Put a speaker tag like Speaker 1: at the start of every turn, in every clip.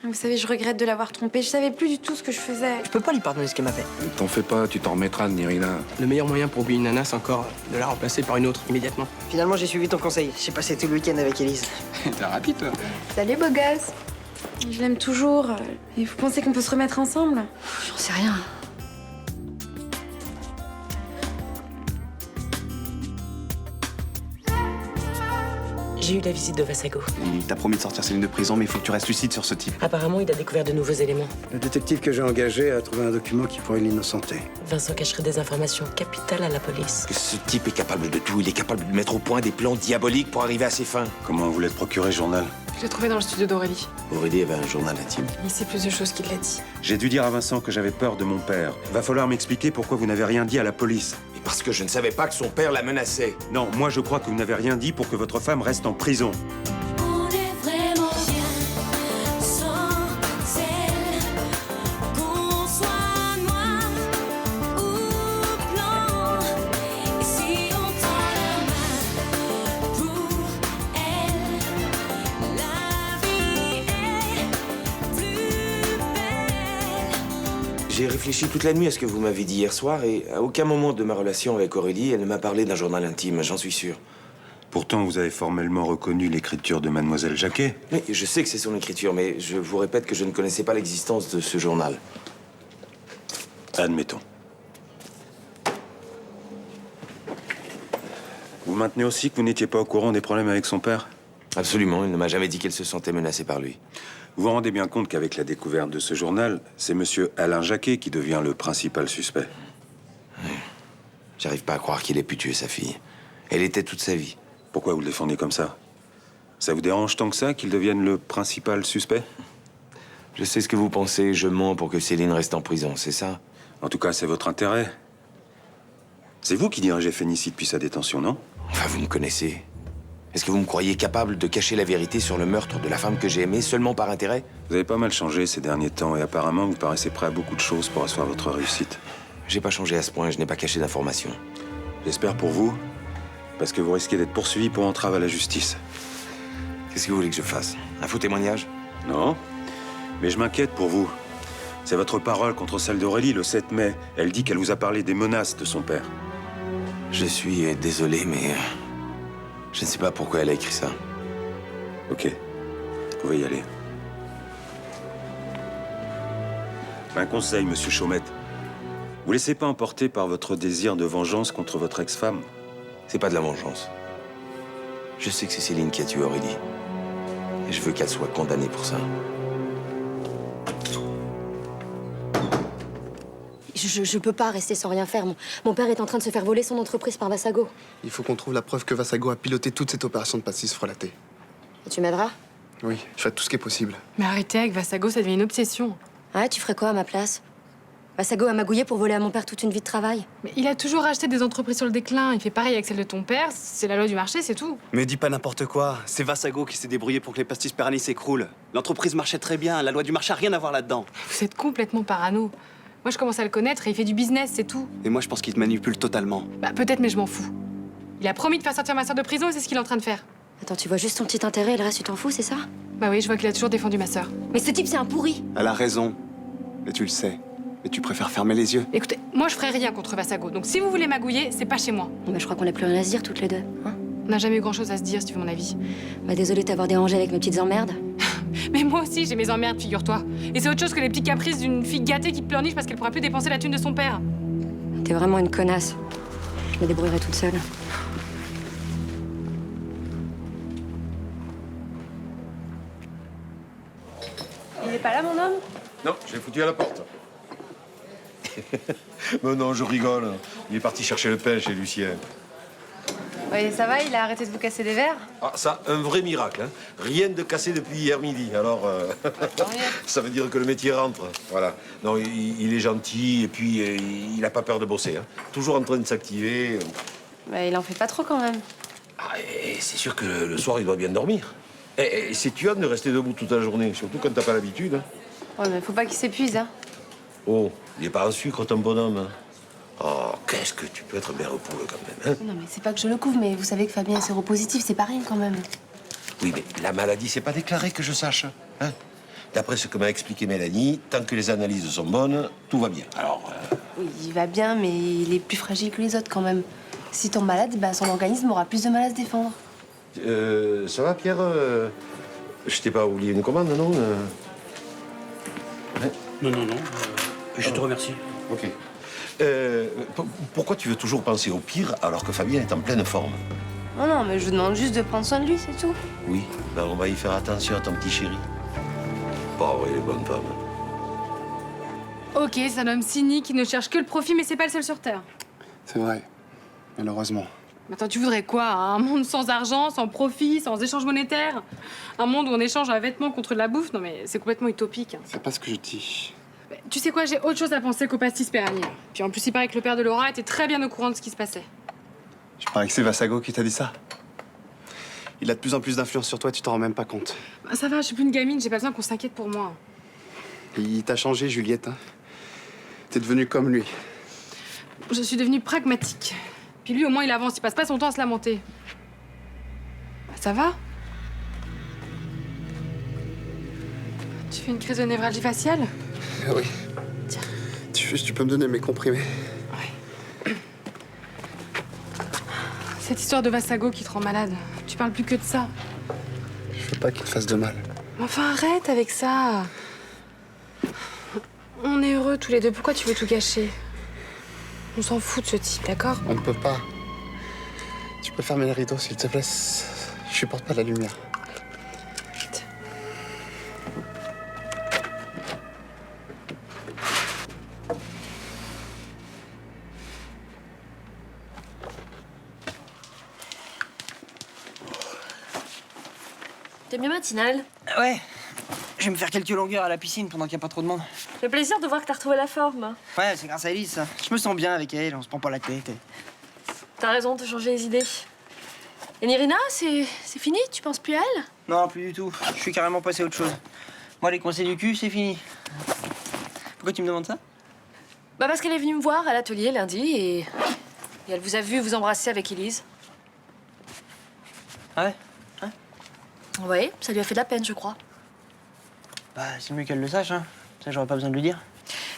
Speaker 1: Vous savez, je regrette de l'avoir trompé. Je savais plus du tout ce que je faisais.
Speaker 2: Je peux pas lui pardonner ce qu'elle m'a fait.
Speaker 3: Ne t'en fais pas, tu t'en remettras de Nirina.
Speaker 4: Le meilleur moyen pour oublier une nana, c'est encore de la remplacer par une autre, immédiatement.
Speaker 2: Finalement, j'ai suivi ton conseil. J'ai passé tout le week-end avec Élise.
Speaker 3: T'es rapide, toi.
Speaker 5: Salut, beau gosse.
Speaker 1: Je l'aime toujours. Et vous pensez qu'on peut se remettre ensemble?
Speaker 5: J'en sais rien.
Speaker 6: J'ai eu la visite de Vassago.
Speaker 7: Il t'a promis de sortir Céline de prison, mais il faut que tu restes lucide sur ce type.
Speaker 6: Apparemment, il a découvert de nouveaux éléments.
Speaker 8: Le détective que j'ai engagé a trouvé un document qui pourrait l'innocenter.
Speaker 6: Vincent cacherait des informations capitales à la police.
Speaker 9: Ce type est capable de tout. Il est capable de mettre au point des plans diaboliques pour arriver à ses fins.
Speaker 7: Comment vous l'êtes procuré, ce journal?
Speaker 5: Je l'ai trouvé dans le studio d'Aurélie.
Speaker 9: Aurélie avait un journal intime.
Speaker 5: Il sait plus de choses qu'il l'a dit.
Speaker 7: J'ai dû dire à Vincent que j'avais peur de mon père. Va falloir m'expliquer pourquoi vous n'avez rien dit à la police.
Speaker 9: Et parce que je ne savais pas que son père la menaçait.
Speaker 7: Non, moi je crois que vous n'avez rien dit pour que votre femme reste en prison.
Speaker 10: On est vraiment bien sans elle. Qu'on soit noir ou blanc. Et si on tend la main pour elle, la vie est plus belle.
Speaker 9: J'ai réfléchi toute la nuit à ce que vous m'avez dit hier soir et à aucun moment de ma relation avec Aurélie, elle ne m'a parlé d'un journal intime, j'en suis sûr.
Speaker 7: Pourtant, vous avez formellement reconnu l'écriture de Mademoiselle Jacquet.
Speaker 9: Oui, je sais que c'est son écriture, mais je vous répète que je ne connaissais pas l'existence de ce journal.
Speaker 7: Admettons. Vous maintenez aussi que vous n'étiez pas au courant des problèmes avec son père?
Speaker 9: Absolument, il ne m'a jamais dit qu'elle se sentait menacée par lui.
Speaker 7: Vous vous rendez bien compte qu'avec la découverte de ce journal, c'est monsieur Alain Jacquet qui devient le principal suspect.
Speaker 9: J'arrive pas à croire qu'il ait pu tuer sa fille. Elle était toute sa vie.
Speaker 7: Pourquoi vous le défendez comme ça? Ça vous dérange tant que ça qu'il devienne le principal suspect?
Speaker 9: Je sais ce que vous pensez, je mens pour que Céline reste en prison, c'est ça?
Speaker 7: En tout cas, c'est votre intérêt. C'est vous qui dirigez Fénicie depuis sa détention, non?
Speaker 9: Enfin, vous me connaissez. Est-ce que vous me croyez capable de cacher la vérité sur le meurtre de la femme que j'ai aimée seulement par intérêt?
Speaker 7: Vous avez pas mal changé ces derniers temps et apparemment vous paraissez prêt à beaucoup de choses pour asseoir votre réussite.
Speaker 9: J'ai pas changé à ce point, je n'ai pas caché d'informations.
Speaker 7: J'espère pour vous, parce que vous risquez d'être poursuivi pour entrave à la justice.
Speaker 9: Qu'est-ce que vous voulez que je fasse? Un faux témoignage?
Speaker 7: Non, mais je m'inquiète pour vous. C'est votre parole contre celle d'Aurélie le 7 mai. Elle dit qu'elle vous a parlé des menaces de son père.
Speaker 9: Je suis désolé, mais je ne sais pas pourquoi elle a écrit ça.
Speaker 7: Ok, vous pouvez y aller. Un conseil, monsieur Chaumette. Vous laissez pas emporter par votre désir de vengeance contre votre ex-femme.
Speaker 9: C'est pas de la vengeance. Je sais que c'est Céline qui a tué Aurélie. Et je veux qu'elle soit condamnée pour ça.
Speaker 5: Je peux pas rester sans rien faire. Mon père est en train de se faire voler son entreprise par Vassago.
Speaker 11: Il faut qu'on trouve la preuve que Vassago a piloté toute cette opération de pastis frelaté.
Speaker 5: Et tu m'aideras?
Speaker 11: Oui, je ferai tout ce qui est possible.
Speaker 12: Mais arrêtez, avec Vassago, ça devient une obsession.
Speaker 5: Ouais, tu ferais quoi à ma place? Vassago a magouillé pour voler à mon père toute une vie de travail.
Speaker 12: Mais il a toujours acheté des entreprises sur le déclin. Il fait pareil avec celle de ton père. C'est la loi du marché, c'est tout.
Speaker 13: Mais dis pas n'importe quoi. C'est Vassago qui s'est débrouillé pour que les pastis Perani s'écroulent. L'entreprise marchait très bien. La loi du marché a rien à voir là-dedans.
Speaker 12: Vous êtes complètement parano. Moi, je commence à le connaître et il fait du business, c'est tout.
Speaker 13: Et moi, je pense qu'il te manipule totalement.
Speaker 12: Bah, peut-être, mais je m'en fous. Il a promis de faire sortir ma sœur de prison et c'est ce qu'il est en train de faire.
Speaker 5: Attends, tu vois juste ton petit intérêt et le reste, tu t'en fous, c'est ça?
Speaker 12: Bah oui, je vois qu'il a toujours défendu ma sœur.
Speaker 5: Mais ce type, c'est un pourri.
Speaker 13: Elle a raison. Et tu le sais. Et tu préfères fermer les yeux.
Speaker 12: Écoutez, moi, je ferai rien contre Vassago. Donc, si vous voulez magouiller, c'est pas chez moi.
Speaker 5: Non, mais je crois qu'on n'a plus rien à se dire toutes les deux. Hein?
Speaker 12: On n'a jamais eu grand-chose à se dire, si tu veux mon avis.
Speaker 5: Bah, désolée de t'avoir dérangé avec mes petites emmerdes.
Speaker 12: Mais moi aussi, j'ai mes emmerdes, figure-toi. Et c'est autre chose que les petits caprices d'une fille gâtée qui pleurniche parce qu'elle pourra plus dépenser la thune de son père.
Speaker 5: T'es vraiment une connasse. Je me débrouillerai toute seule.
Speaker 14: Il est pas là, mon homme?
Speaker 15: Non, je l'ai foutu à la porte. Mais non, je rigole. Il est parti chercher le pain chez Lucien.
Speaker 14: Oui, ça va, il a arrêté de vous casser des verres?
Speaker 15: Ah, ça, un vrai miracle. Hein. Rien de cassé depuis hier midi. Alors, ça veut dire que le métier rentre. Voilà. Non, il est gentil et puis il n'a pas peur de bosser. Hein. Toujours en train de s'activer.
Speaker 14: Bah, il en fait pas trop quand même.
Speaker 15: Ah, et c'est sûr que le soir, il doit bien dormir. Et c'est tuable de rester debout toute la journée, surtout quand t'as pas l'habitude. Hein.
Speaker 14: Ouais, mais faut pas qu'il s'épuise, hein.
Speaker 15: Oh, il est pas en sucre, ton bonhomme. Hein. Oh, qu'est-ce que tu peux être mère poule quand même, hein?
Speaker 14: Non, mais c'est pas que je le couvre, mais vous savez que Fabien est séropositif, c'est pas rien quand même.
Speaker 15: Oui, mais la maladie, c'est pas déclaré que je sache. Hein? D'après ce que m'a expliqué Mélanie, tant que les analyses sont bonnes, tout va bien. Alors,
Speaker 14: Oui, il va bien, mais il est plus fragile que les autres quand même. S'il tombe malade, bah, son organisme aura plus de mal à se défendre.
Speaker 15: ça va, Pierre Je t'ai pas oublié une commande, non Ouais.
Speaker 16: Non. Je te remercie.
Speaker 15: Ok. Pourquoi tu veux toujours penser au pire alors que Fabien est en pleine forme?
Speaker 14: Non, mais je vous demande juste de prendre soin de lui, c'est tout.
Speaker 15: Oui, ben on va y faire attention à ton petit chéri. Pas vrai, les bonnes femmes.
Speaker 12: Ok, c'est un homme cynique qui ne cherche que le profit, mais c'est pas le seul sur Terre.
Speaker 11: C'est vrai, malheureusement.
Speaker 12: Attends, tu voudrais quoi? Un monde sans argent, sans profit, sans échange monétaire? Un monde où on échange un vêtement contre de la bouffe? Non mais c'est complètement utopique.
Speaker 11: C'est pas ce que je dis.
Speaker 12: Tu sais quoi, j'ai autre chose à penser qu'au pastis Perani. Puis en plus, il paraît que le père de Laura était très bien au courant de ce qui se passait.
Speaker 11: Je parie que c'est Vassago qui t'a dit ça. Il a de plus en plus d'influence sur toi, tu t'en rends même pas compte.
Speaker 12: Bah, ça va, je suis plus une gamine, j'ai pas besoin qu'on s'inquiète pour moi.
Speaker 11: Il t'a changé, Juliette. Hein. T'es devenue comme lui.
Speaker 12: Je suis devenue pragmatique. Puis lui, au moins, il avance, il passe pas son temps à se lamenter. Bah, ça va? Tu fais une crise de névralgie faciale?
Speaker 11: Oui.
Speaker 12: Tiens.
Speaker 11: Tu peux me donner mes comprimés?
Speaker 12: Cette histoire de Vassago qui te rend malade, tu parles plus que de ça.
Speaker 11: Je veux pas qu'il te fasse de mal.
Speaker 12: Enfin, arrête avec ça. On est heureux tous les deux, pourquoi tu veux tout gâcher? On s'en fout de ce type, d'accord?
Speaker 11: On ne peut pas. Tu peux fermer les rideaux, s'il te plaît. Je supporte pas la lumière.
Speaker 5: T'es mieux matinale?
Speaker 2: Ouais. Je vais me faire quelques longueurs à la piscine pendant qu'il n'y a pas trop de monde.
Speaker 5: J'ai plaisir de voir que t'as retrouvé la forme.
Speaker 2: Ouais, c'est grâce à Elise, ça. Je me sens bien avec elle, on se prend pas la tête.
Speaker 5: T'as raison de changer les idées. Et Nirina, c'est fini? Tu penses plus à elle?
Speaker 2: Non, plus du tout. Je suis carrément passé à autre chose. Moi, les conseils du cul, c'est fini. Pourquoi tu me demandes ça?
Speaker 5: Bah parce qu'elle est venue me voir à l'atelier lundi et elle vous a vu vous embrasser avec Élise.
Speaker 2: Ah ouais?
Speaker 5: Ouais, ça lui a fait de la peine, je crois.
Speaker 2: Bah, c'est mieux qu'elle le sache, hein. Ça, j'aurais pas besoin de lui dire.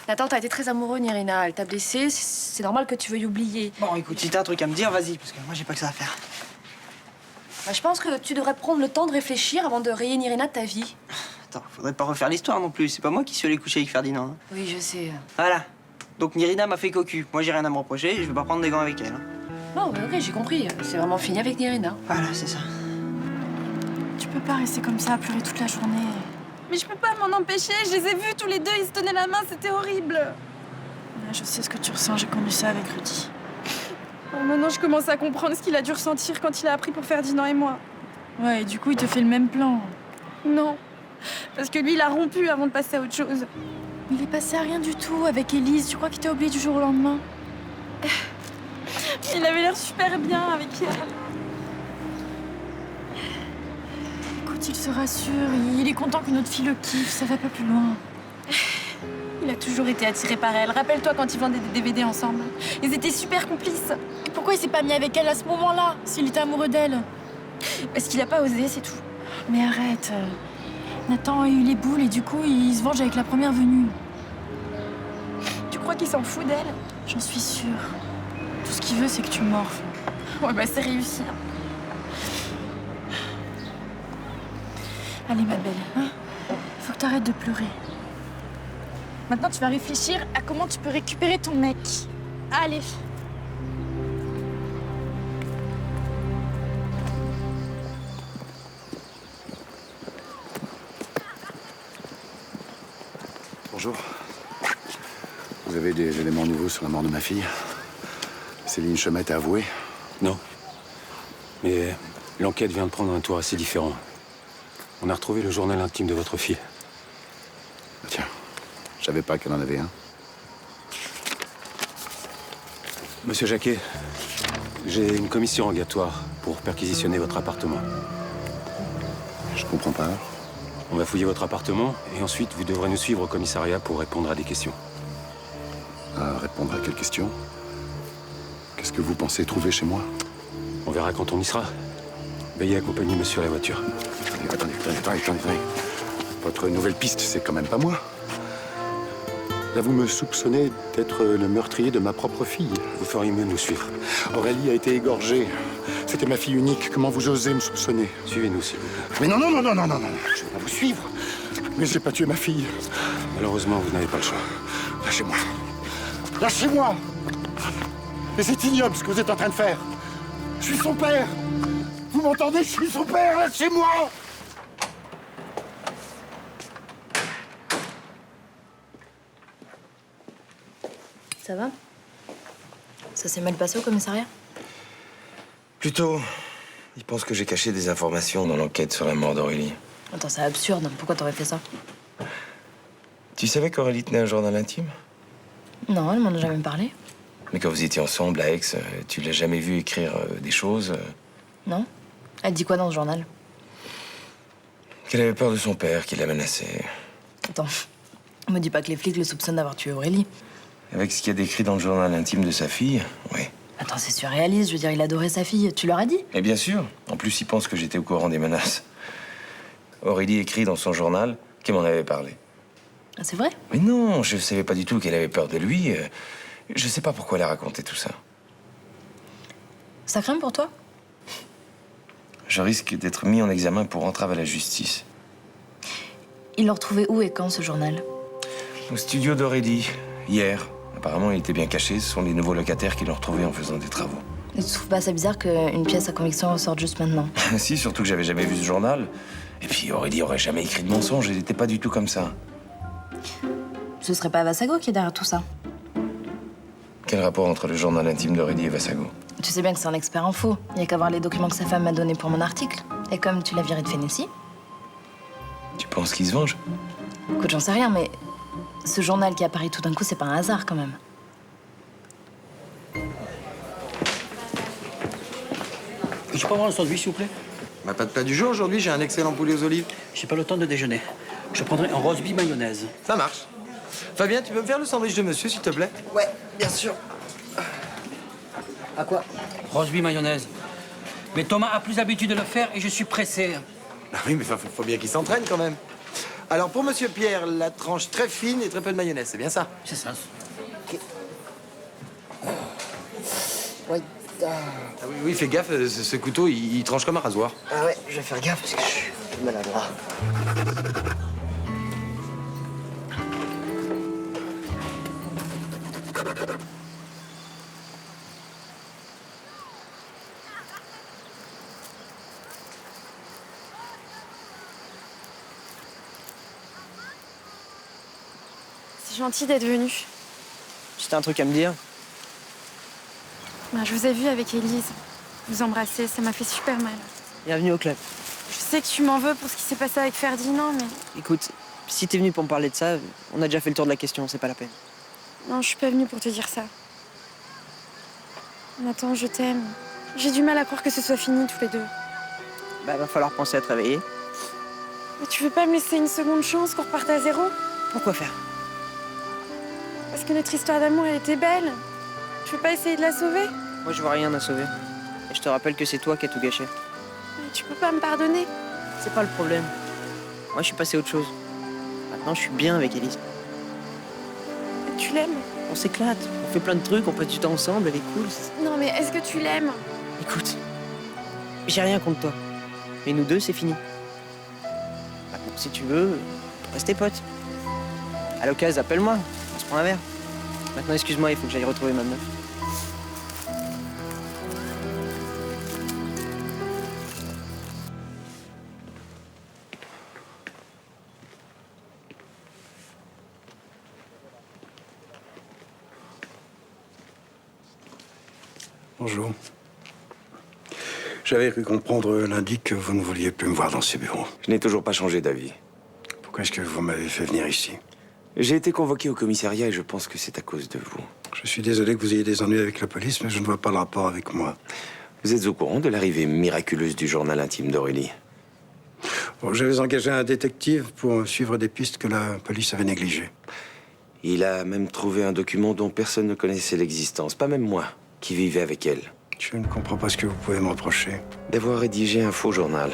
Speaker 5: Nathan, t'as été très amoureux, Nirina. Elle t'a blessé, c'est normal que tu veuilles oublier.
Speaker 2: Bon, écoute, si t'as un truc à me dire, vas-y, parce que moi, j'ai pas que ça à faire.
Speaker 5: Bah, je pense que tu devrais prendre le temps de réfléchir avant de rayer Nirina de ta vie.
Speaker 2: Attends, faudrait pas refaire l'histoire non plus. C'est pas moi qui suis allé coucher avec Ferdinand. Hein.
Speaker 5: Oui, je sais.
Speaker 2: Voilà. Donc Nirina m'a fait cocu. Moi, j'ai rien à me reprocher. Je vais pas prendre des gants avec elle. Hein.
Speaker 5: Non, mais ok, j'ai compris. C'est vraiment fini avec Nirina.
Speaker 2: Voilà, c'est ça.
Speaker 17: Tu peux pas rester comme ça à pleurer toute la journée. Mais je peux pas m'en empêcher, je les ai vus tous les deux, ils se tenaient la main, c'était horrible. Ouais, je sais ce que tu ressens, j'ai connu ça avec Rudy. Oh, maintenant je commence à comprendre ce qu'il a dû ressentir quand il a appris pour Ferdinand et moi. Ouais, et du coup il te fait le même plan. Non, parce que lui il a rompu avant de passer à autre chose. Il est passé à rien du tout avec Élise, tu crois qu'il t'a oublié du jour au lendemain? Il avait l'air super bien avec elle. Il se rassure, il est content que notre fille le kiffe, ça va pas plus loin. Il a toujours été attiré par elle. Rappelle-toi quand ils vendaient des DVD ensemble. Ils étaient super complices. Et pourquoi il s'est pas mis avec elle à ce moment-là, s'il était amoureux d'elle? Parce qu'il a pas osé, c'est tout. Mais arrête. Nathan a eu les boules et du coup, il se venge avec la première venue. Tu crois qu'il s'en fout d'elle? J'en suis sûre. Tout ce qu'il veut, c'est que tu morfles. Ouais, bah c'est réussi. Allez, ma belle, hein? Faut que t'arrêtes de pleurer. Maintenant, tu vas réfléchir à comment tu peux récupérer ton mec. Allez.
Speaker 8: Bonjour. Vous avez des éléments nouveaux sur la mort de ma fille? Céline Chemette a avoué?
Speaker 3: Non. Mais l'enquête vient de prendre un tour assez différent. On a retrouvé le journal intime de votre fille.
Speaker 8: Tiens, je savais pas qu'elle en avait un.
Speaker 3: Monsieur Jacquet, j'ai une commission rogatoire pour perquisitionner votre appartement.
Speaker 8: Je comprends pas.
Speaker 3: On va fouiller votre appartement et ensuite vous devrez nous suivre au commissariat pour répondre à des questions.
Speaker 8: À répondre à quelles questions? Qu'est-ce que vous pensez trouver chez moi?
Speaker 3: On verra quand on y sera. Veuillez accompagner monsieur à la voiture.
Speaker 8: Attendez. Votre nouvelle piste, c'est quand même pas moi. Là, vous me soupçonnez d'être le meurtrier de ma propre fille.
Speaker 3: Vous feriez mieux de nous suivre.
Speaker 8: Aurélie a été égorgée. C'était ma fille unique. Comment vous osez me soupçonner?
Speaker 3: Suivez-nous, s'il vous plaît.
Speaker 8: Mais non, non, non, non, non, non, non. Je vais pas vous suivre. Mais j'ai pas tué ma fille.
Speaker 3: Malheureusement, vous n'avez pas le choix.
Speaker 8: Lâchez-moi. Lâchez-moi. Mais c'est ignoble ce que vous êtes en train de faire. Je suis son père. Vous m'entendez? Je suis son père. Lâchez-moi.
Speaker 17: Ça va? Ça s'est mal passé au commissariat?
Speaker 9: Plutôt, ils pensent que j'ai caché des informations dans l'enquête sur la mort d'Aurélie.
Speaker 17: Attends, c'est absurde. Pourquoi t'aurais fait ça?
Speaker 9: Tu savais qu'Aurélie tenait un journal intime?
Speaker 17: Non, elle m'en a jamais parlé.
Speaker 9: Mais quand vous étiez ensemble à Aix, tu l'as jamais vue écrire des choses
Speaker 17: Non? Elle dit quoi dans ce journal?
Speaker 9: Qu'elle avait peur de son père, qu'il la menaçait.
Speaker 17: Attends, me dis pas que les flics le soupçonnent d'avoir tué Aurélie.
Speaker 9: Avec ce qu'il y a décrit dans le journal intime de sa fille, oui.
Speaker 17: Attends, c'est surréaliste. Je veux dire, il adorait sa fille. Tu leur as dit?
Speaker 9: Et bien sûr. En plus, il pense que j'étais au courant des menaces. Aurélie écrit dans son journal qu'elle m'en avait parlé.
Speaker 17: Ah, c'est vrai?
Speaker 9: Mais non, je savais pas du tout qu'elle avait peur de lui. Je sais pas pourquoi elle a raconté tout ça.
Speaker 17: Ça craint pour toi?
Speaker 9: Je risque d'être mis en examen pour entrave à la justice.
Speaker 17: Il l'a retrouvé où et quand, ce journal?
Speaker 9: Au studio d'Aurélie, hier. Apparemment, il était bien caché. Ce sont les nouveaux locataires qui l'ont retrouvé en faisant des travaux.
Speaker 17: Et tu trouves pas ça bizarre qu'une pièce à conviction ressorte juste maintenant?
Speaker 9: Si, surtout que j'avais jamais vu ce journal. Et puis Aurélie aurait jamais écrit de mensonge. Elle n'était pas du tout comme ça.
Speaker 17: Ce serait pas Vassago qui est derrière tout ça?
Speaker 9: Quel rapport entre le journal intime d'Aurélie et Vassago?
Speaker 17: Tu sais bien que c'est un expert en faux. Il y a qu'à voir les documents que sa femme m'a donnés pour mon article. Et comme tu l'as viré de Phénicie.
Speaker 9: Tu penses qu'il se venge?
Speaker 17: Écoute, j'en sais rien, mais ce journal qui apparaît tout d'un coup, c'est pas un hasard quand même.
Speaker 16: Je peux avoir un sandwich, s'il vous plaît?
Speaker 18: Bah, pas de plat du jour aujourd'hui, j'ai un excellent poulet aux olives.
Speaker 16: J'ai pas le temps de déjeuner. Je prendrai un roast beef mayonnaise.
Speaker 18: Ça marche. Fabien, tu peux me faire le sandwich de monsieur, s'il te plaît? Ouais, bien sûr.
Speaker 16: À quoi? Roast beef mayonnaise. Mais Thomas a plus l'habitude de le faire et je suis pressé.
Speaker 18: Ah oui, mais faut bien qu'il s'entraîne quand même. Alors pour monsieur Pierre, la tranche très fine et très peu de mayonnaise, c'est bien ça?
Speaker 16: C'est ça.
Speaker 18: Ok. Ouais. Ah oui, oui, fais gaffe, ce couteau, il tranche comme un rasoir.
Speaker 2: Ah ouais, je vais faire gaffe parce que je suis maladroit.
Speaker 1: C'est gentil d'être venu.
Speaker 2: C'était un truc à me dire.
Speaker 1: Bah, je vous ai vu avec Élise. Vous embrasser, ça m'a fait super mal.
Speaker 2: Bienvenue au club.
Speaker 1: Je sais que tu m'en veux pour ce qui s'est passé avec Ferdinand, mais...
Speaker 2: Écoute, si t'es venu pour me parler de ça, on a déjà fait le tour de la question, c'est pas la peine.
Speaker 1: Non, je suis pas venue pour te dire ça. Nathan, je t'aime. J'ai du mal à croire que ce soit fini tous les deux.
Speaker 2: Bah, va falloir penser à te réveiller.
Speaker 1: Mais tu veux pas me laisser une seconde chance qu'on reparte à zéro?
Speaker 2: Pourquoi faire?
Speaker 1: Parce que notre histoire d'amour, elle était belle. Tu veux pas essayer de la sauver?
Speaker 2: Moi, je vois rien à sauver. Et je te rappelle que c'est toi qui as tout gâché.
Speaker 1: Mais tu peux pas me pardonner?
Speaker 2: C'est pas le problème. Moi, je suis passé à autre chose. Maintenant, je suis bien avec Élise.
Speaker 1: Tu l'aimes?
Speaker 2: On s'éclate, on fait plein de trucs, on passe du temps ensemble, elle est cool.
Speaker 1: Non, mais est-ce que tu l'aimes?
Speaker 2: Écoute, j'ai rien contre toi. Mais nous deux, c'est fini. Maintenant, si tu veux, on reste tes potes. À l'occasion, appelle-moi, on se prend un verre. Maintenant, excuse-moi, il faut que j'aille retrouver ma meuf.
Speaker 8: Bonjour. J'avais cru comprendre lundi que vous ne vouliez plus me voir dans ces bureaux.
Speaker 9: Je n'ai toujours pas changé d'avis.
Speaker 8: Pourquoi est-ce que vous m'avez fait venir ici?
Speaker 9: J'ai été convoqué au commissariat et je pense que c'est à cause de vous.
Speaker 8: Je suis désolé que vous ayez des ennuis avec la police, mais je ne vois pas le rapport avec moi.
Speaker 9: Vous êtes au courant de l'arrivée miraculeuse du journal intime d'Aurélie?
Speaker 8: Bon, j'avais engagé un détective pour suivre des pistes que la police avait négligées.
Speaker 9: Il a même trouvé un document dont personne ne connaissait l'existence, pas même moi, qui vivais avec elle.
Speaker 8: Je ne comprends pas ce que vous pouvez me reprocher.
Speaker 9: D'avoir rédigé un faux journal.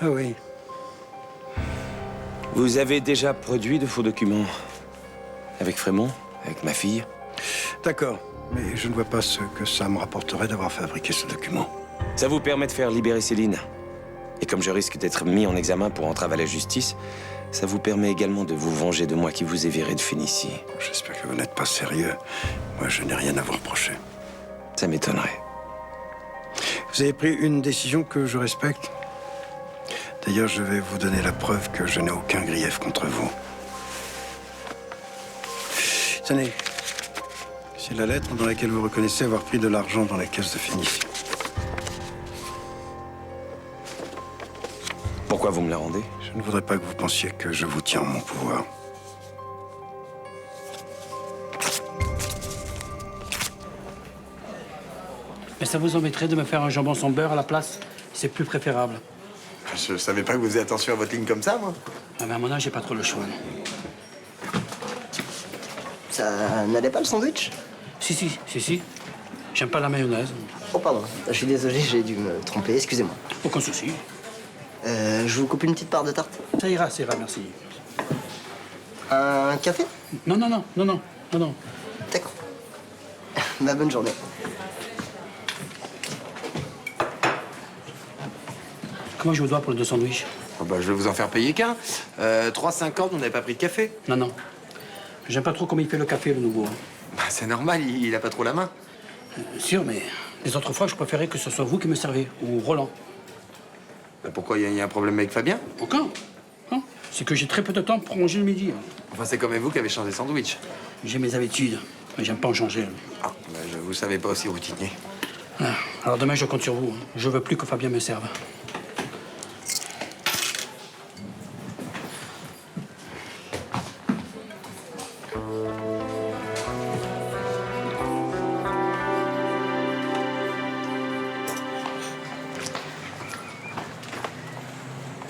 Speaker 19: Ah oui.
Speaker 9: Vous avez déjà produit de faux documents avec Frémont, avec ma fille?
Speaker 19: D'accord, mais je ne vois pas ce que ça me rapporterait d'avoir fabriqué ce document.
Speaker 9: Ça vous permet de faire libérer Céline. Et comme je risque d'être mis en examen pour entrave à la justice, ça vous permet également de vous venger de moi qui vous ai viré de Phénicie.
Speaker 19: J'espère que vous n'êtes pas sérieux. Moi, je n'ai rien à vous reprocher.
Speaker 9: Ça m'étonnerait.
Speaker 19: Vous avez pris une décision que je respecte. D'ailleurs, je vais vous donner la preuve que je n'ai aucun grief contre vous. Tenez. C'est la lettre dans laquelle vous reconnaissez avoir pris de l'argent dans la caisse de Phénicie.
Speaker 9: Pourquoi vous me la rendez?
Speaker 19: Je ne voudrais pas que vous pensiez que je vous tiens en mon pouvoir.
Speaker 16: Mais ça vous embêterait de me faire un jambon sans beurre à la place? C'est plus préférable.
Speaker 18: Je savais pas que vous faisiez attention à votre ligne comme ça, moi.
Speaker 16: Ah, mais à mon âge, j'ai pas trop le choix.
Speaker 20: Ça n'allait pas le sandwich?
Speaker 16: Si. J'aime pas la mayonnaise.
Speaker 20: Oh pardon, je suis désolé, j'ai dû me tromper, excusez-moi.
Speaker 16: Aucun souci.
Speaker 20: Je vous coupe une petite part de tarte?
Speaker 16: Ça ira, merci.
Speaker 20: Un café?
Speaker 16: Non.
Speaker 20: D'accord. Bah, bonne journée.
Speaker 16: Comment je vous dois pour le 2 sandwichs?
Speaker 18: Oh bah, je vais vous en faire payer qu'un. 3,50, vous n'avez pas pris de café?
Speaker 16: Non. J'aime pas trop comment il fait le café, le nouveau.
Speaker 18: Bah, c'est normal, il a pas trop la main.
Speaker 16: Sûr, mais les autres fois, je préférais que ce soit vous qui me servez, ou Roland.
Speaker 18: Bah, pourquoi, il y a un problème avec Fabien?
Speaker 16: Aucun. Non. C'est que j'ai très peu de temps pour manger le midi.
Speaker 18: Enfin, c'est quand même vous qui avez changé de sandwich.
Speaker 16: J'ai mes habitudes, mais j'aime pas en changer.
Speaker 18: Ah, bah, vous savez pas aussi routinier.
Speaker 16: Alors demain, je compte sur vous. Je veux plus que Fabien me serve.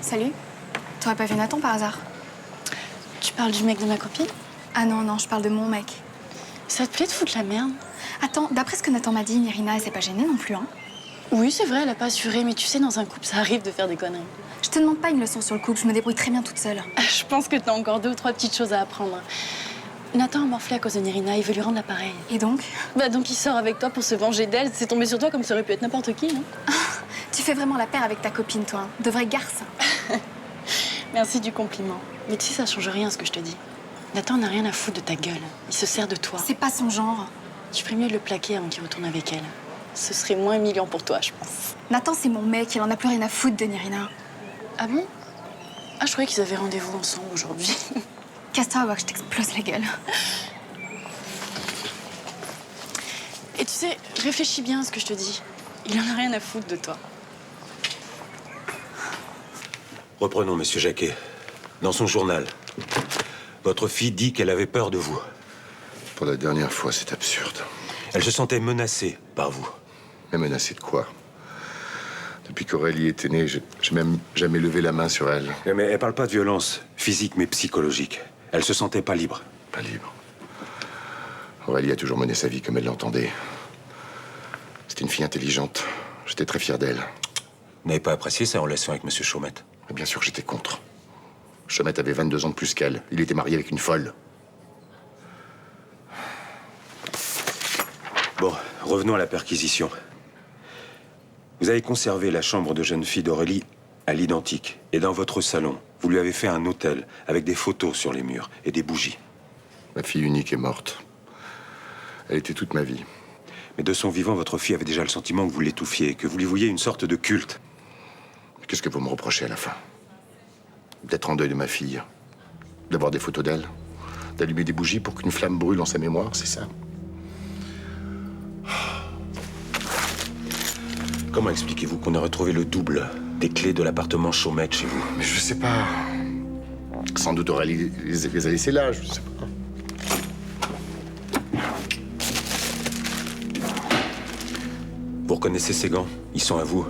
Speaker 17: Salut. T'aurais pas vu Nathan par hasard? Tu parles du mec de ma copine? Ah non, je parle de mon mec. Ça te plaît de foutre la merde? Attends, d'après ce que Nathan m'a dit, Nirina, elle s'est pas gênée non plus, hein? Oui, c'est vrai, elle a pas assuré, mais tu sais, dans un couple, ça arrive de faire des conneries. Je te demande pas une leçon sur le couple, je me débrouille très bien toute seule. Je pense que t'as encore 2 ou 3 petites choses à apprendre. Nathan a morflé à cause de Nirina, il veut lui rendre l'appareil. Et donc? Bah donc il sort avec toi pour se venger d'elle. C'est tombé sur toi comme ça aurait pu être n'importe qui, non? Tu fais vraiment la paire avec ta copine, toi. Hein. De vraie garce. Merci du compliment. Mais tu sais, ça change rien ce que je te dis. Nathan n'a rien à foutre de ta gueule. Il se sert de toi. C'est pas son genre. Tu ferais mieux de le plaquer avant qu'il retourne avec elle. Ce serait moins humiliant pour toi, je pense. Nathan, c'est mon mec. Il en a plus rien à foutre de Nirina. Ah bon? Ah, je croyais qu'ils avaient rendez-vous ensemble aujourd'hui. Casse-toi avant que je t'explose la gueule. Et tu sais, réfléchis bien à ce que je te dis. Il en a rien à foutre de toi.
Speaker 7: Reprenons, monsieur Jacquet. Dans son journal, votre fille dit qu'elle avait peur de vous.
Speaker 8: Pour la dernière fois, c'est absurde.
Speaker 7: Elle se sentait menacée par vous.
Speaker 8: Mais menacée de quoi? Depuis qu'Aurélie était née, j'ai même jamais levé la main sur elle.
Speaker 7: Mais elle parle pas de violence physique, mais psychologique. Elle se sentait pas libre.
Speaker 8: Pas libre. Aurélie a toujours mené sa vie comme elle l'entendait. C'était une fille intelligente. J'étais très fier d'elle.
Speaker 7: Vous n'avez pas apprécié sa relation avec monsieur Chaumette?
Speaker 8: Bien sûr que j'étais contre. Chaumette avait 22 ans de plus qu'elle. Il était marié avec une folle.
Speaker 7: Bon, revenons à la perquisition. Vous avez conservé la chambre de jeune fille d'Aurélie à l'identique. Et dans votre salon, vous lui avez fait un hôtel avec des photos sur les murs et des bougies.
Speaker 8: Ma fille unique est morte. Elle était toute ma vie.
Speaker 7: Mais de son vivant, votre fille avait déjà le sentiment que vous l'étouffiez, que vous lui vouliez une sorte de culte.
Speaker 8: Qu'est-ce que vous me reprochez à la fin? D'être en deuil de ma fille? D'avoir des photos d'elle? D'allumer des bougies pour qu'une flamme brûle en sa mémoire, c'est ça?
Speaker 7: Comment expliquez-vous qu'on ait retrouvé le double des clés de l'appartement Chaumette chez vous?
Speaker 8: Mais je sais pas. Sans doute Aurélie les a laissés là, je sais pas.
Speaker 7: Vous reconnaissez ces gants? Ils sont à vous.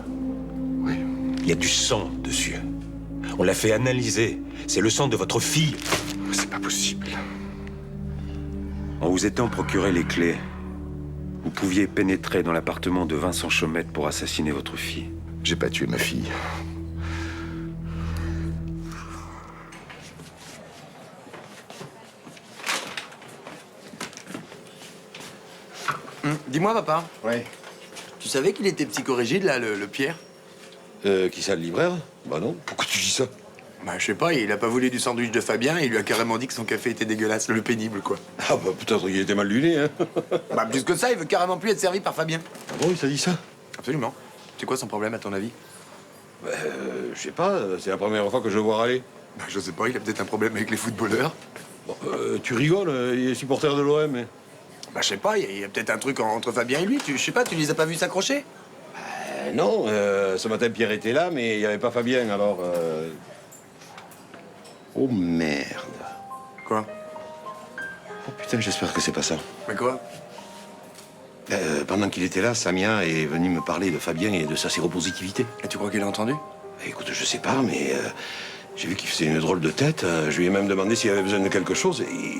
Speaker 8: Oui.
Speaker 7: Il y a du sang dessus. On l'a fait analyser. C'est le sang de votre fille.
Speaker 8: C'est pas possible.
Speaker 7: En vous étant procuré les clés, vous pouviez pénétrer dans l'appartement de Vincent Chaumette pour assassiner votre fille.
Speaker 8: J'ai pas tué ma fille.
Speaker 18: Dis-moi, papa.
Speaker 15: Ouais.
Speaker 18: Tu savais qu'il était psychorigide, là, le Pierre?
Speaker 15: Qui ça, le libraire? Bah non. Pourquoi tu dis ça?
Speaker 18: Bah, je sais pas, il a pas voulu du sandwich de Fabien et il lui a carrément dit que son café était dégueulasse, le pénible, quoi.
Speaker 15: Ah bah peut-être qu'il était mal luné, hein.
Speaker 18: Bah, plus que ça, il veut carrément plus être servi par Fabien.
Speaker 15: Ah bon, il t'a dit ça?
Speaker 18: Absolument. C'est quoi son problème, à ton avis?
Speaker 15: Bah, je sais pas, c'est la première fois que je le vois râler.
Speaker 18: Bah, je sais pas, il a peut-être un problème avec les footballeurs.
Speaker 15: Bon, tu rigoles, il est supporter de l'OM, mais...
Speaker 18: Bah, je sais pas, il y a peut-être un truc entre Fabien et lui. Je sais pas, tu les as pas vus s'accrocher?
Speaker 15: Non, ce matin, Pierre était là, mais il n'y avait pas Fabien, alors... Oh merde.
Speaker 18: Quoi?
Speaker 15: Oh putain, j'espère que c'est pas ça.
Speaker 18: Mais quoi?
Speaker 15: Pendant qu'il était là, Samia est venue me parler de Fabien et de sa séropositivité.
Speaker 18: Et tu crois qu'il a entendu?
Speaker 15: Écoute, je sais pas, mais j'ai vu qu'il faisait une drôle de tête. Je lui ai même demandé s'il avait besoin de quelque chose et...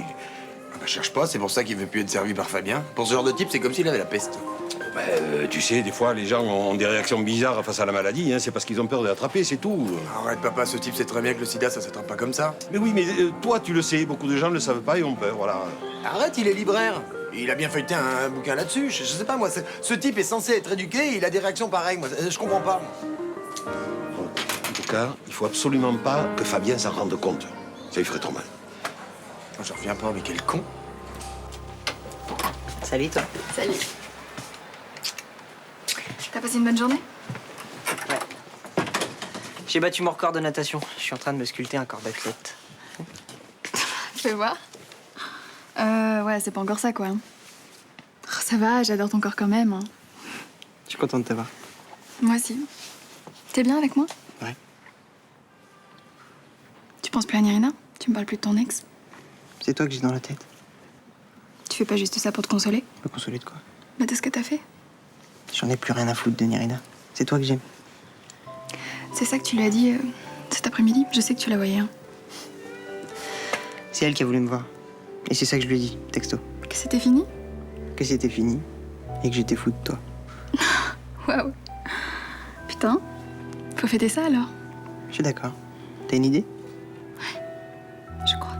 Speaker 18: Bah, cherche pas, c'est pour ça qu'il veut plus être servi par Fabien. Pour ce genre de type, c'est comme s'il avait la peste.
Speaker 15: Bah, tu sais, des fois, les gens ont des réactions bizarres face à la maladie. Hein. C'est parce qu'ils ont peur de l'attraper, c'est tout.
Speaker 18: Arrête, papa, ce type sait très bien que le sida, ça s'attrape pas comme ça.
Speaker 15: Mais oui, mais toi, tu le sais. Beaucoup de gens ne le savent pas et ont peur, voilà.
Speaker 18: Arrête, il est libraire. Il a bien feuilleté un bouquin là-dessus. Je sais pas, moi, ce type est censé être éduqué et il a des réactions pareilles. Moi, je comprends pas.
Speaker 15: En tout cas, il faut absolument pas que Fabien s'en rende compte. Ça lui ferait trop mal.
Speaker 18: J'en reviens pas, mais quel con.
Speaker 20: Salut, toi.
Speaker 17: Salut. T'as passé une bonne journée?
Speaker 2: J'ai battu mon record de natation. Je suis en train de me sculpter un corps d'athlète.
Speaker 17: Fais voir. Ouais, c'est pas encore ça, quoi. Oh, ça va, j'adore ton corps quand même. Hein.
Speaker 2: Je suis content de t'avoir.
Speaker 17: Moi aussi. T'es bien avec moi?
Speaker 2: Ouais.
Speaker 17: Tu penses plus à Nirina? Tu me parles plus de ton ex?
Speaker 2: C'est toi que j'ai dans la tête.
Speaker 17: Tu fais pas juste ça pour te consoler?
Speaker 2: Me consoler de quoi?
Speaker 17: Bah, de ce que t'as fait.
Speaker 2: J'en ai plus rien à foutre de Nirina. C'est toi que j'aime.
Speaker 17: C'est ça que tu lui as dit cet après-midi? Je sais que tu la voyais. Hein.
Speaker 2: C'est elle qui a voulu me voir. Et c'est ça que je lui ai dit, texto.
Speaker 17: Que c'était fini?
Speaker 2: Que c'était fini et que j'étais fou de toi.
Speaker 17: Waouh. Putain. Faut fêter ça alors.
Speaker 2: Je suis d'accord. T'as une idée?
Speaker 17: Je crois.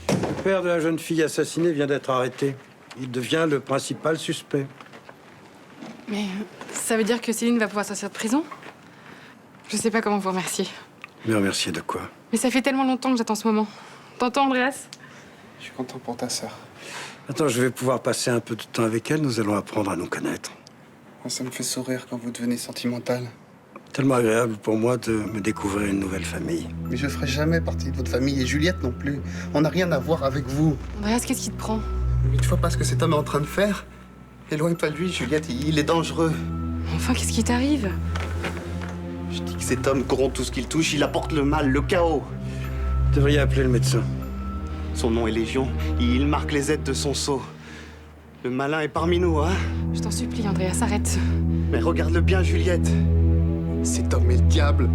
Speaker 19: Le père de la jeune fille assassinée vient d'être arrêté. Il devient le principal suspect.
Speaker 12: Mais ça veut dire que Céline va pouvoir sortir de prison? Je sais pas comment vous remercier.
Speaker 19: Mais remercier de quoi?
Speaker 12: Mais ça fait tellement longtemps que j'attends ce moment. T'entends, Andreas?
Speaker 4: Je suis content pour ta sœur.
Speaker 19: Attends, je vais pouvoir passer un peu de temps avec elle. Nous allons apprendre à nous connaître.
Speaker 4: Ça me fait sourire quand vous devenez sentimental.
Speaker 19: Tellement agréable pour moi de me découvrir une nouvelle famille.
Speaker 4: Mais je ferai jamais partie de votre famille et Juliette non plus. On n'a rien à voir avec vous.
Speaker 12: Andreas, qu'est-ce qui te prend?
Speaker 4: Mais tu vois pas ce que cet homme est en train de faire? Éloigne-toi de lui, Juliette, il est dangereux.
Speaker 12: Enfin, qu'est-ce qui t'arrive?
Speaker 13: Je dis que cet homme corrompt tout ce qu'il touche, il apporte le mal, le chaos.
Speaker 19: Vous devriez appeler le médecin.
Speaker 13: Son nom est Légion, il marque les aides de son sceau. Le malin est parmi nous, hein?
Speaker 12: Je t'en supplie, Andreas, arrête.
Speaker 13: Mais regarde-le bien, Juliette.
Speaker 4: Cet homme est le diable.